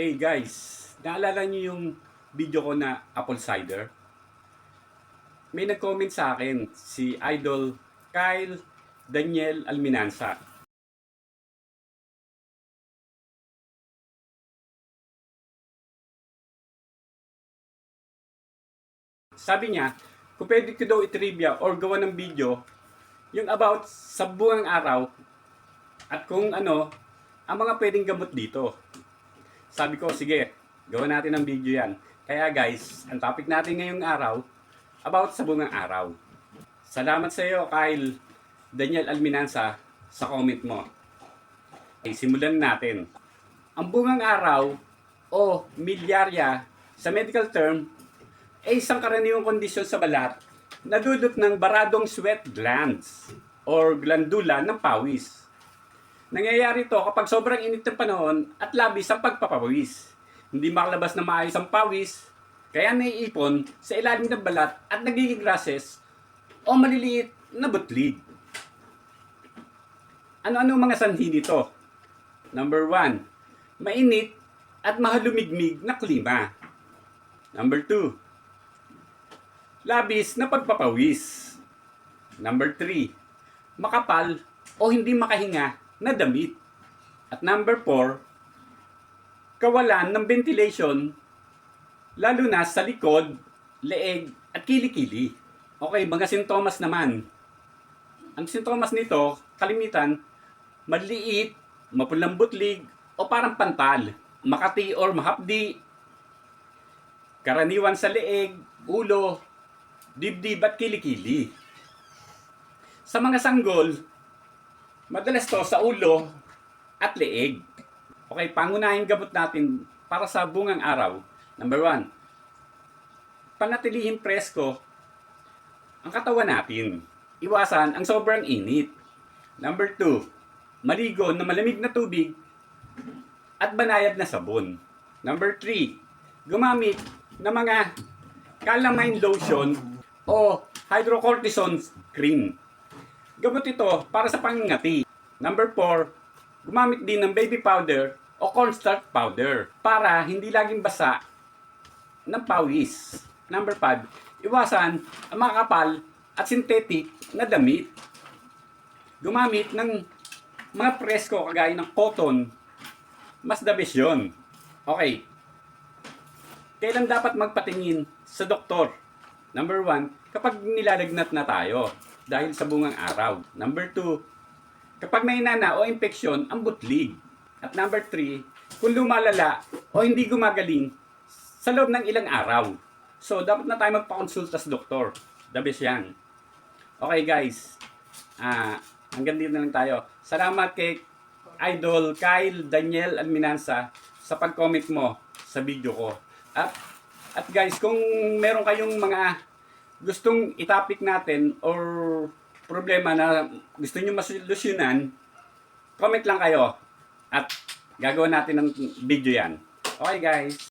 Hey guys, naalala niyo yung video ko na apple cider? May nag-comment sa akin, si Idol Kyle Daniel Alminanza. Sabi niya, kung pwede ko daw i-trivia or gawa ng video yung about sa buwang araw at kung ano ang mga pwedeng gamot dito. Sabi ko, sige, gawa natin ng video yan. Kaya guys, ang topic natin ngayong araw, about sa bungang araw. Salamat sa iyo, Kyle Daniel Alminanza, sa comment mo. Okay, simulan natin. Ang bungang araw o miliarya sa medical term ay isang karaniwang kondisyon sa balat na dulot ng baradong sweat glands or glandula ng pawis. Nangyayari ito kapag sobrang init ng panahon at labis ang pagpapawis. Hindi makalabas na maayos ang pawis, kaya naiipon sa ilalim ng balat at nagiging rashes o maliliit na butlig. Ano-ano mga sanhi nito? Number 1, mainit at mahalumigmig na klima. Number 2, labis na pagpapawis. Number 3, makapal o hindi makahinga na damit. At number 4, kawalan ng ventilation lalo na sa likod, leeg at kilikili. Okay, mga sintomas naman. Ang sintomas nito, kalimitan, maliit, mapulang butlig o parang pantal, makati or mahapdi, karaniwan sa leeg, ulo, dibdib at kilikili. Sa mga sanggol, madalas to sa ulo at leeg. Okay, pangunahing gamot natin para sa bungang araw. Number 1, panatilihin presko ang katawan natin. Iwasan ang sobrang init. Number 2, maligo na malamig na tubig at banayad na sabon. Number 3, gumamit ng mga calamine lotion o hydrocortisone cream. Gamot ito para sa pangingati. Number 4, gumamit din ng baby powder o cornstarch powder para hindi laging basa ng pawis. Number 5, iwasan ang mga kapal at synthetic na damit. Gumamit ng mga presko kagaya ng cotton, mas the best yun. Okay, kailan dapat magpatingin sa doktor? Number 1, kapag nilalagnat na tayo dahil sa bungang araw. Number 2, kapag may nana o infeksyon ang butlig. At number 3, kung lumalala o hindi gumagaling sa loob ng ilang araw. So, dapat na tayo magpakonsulta sa doktor. The best yan. Okay guys, hanggang dito na lang tayo. Salamat kay Idol Kyle Daniel Alminanza sa pag-comment mo sa video ko. At guys, kung meron kayong mga gustong itapik natin or problema na gusto nyo masolusyonan, comment lang kayo at gagawin natin ng video yan. Okay guys.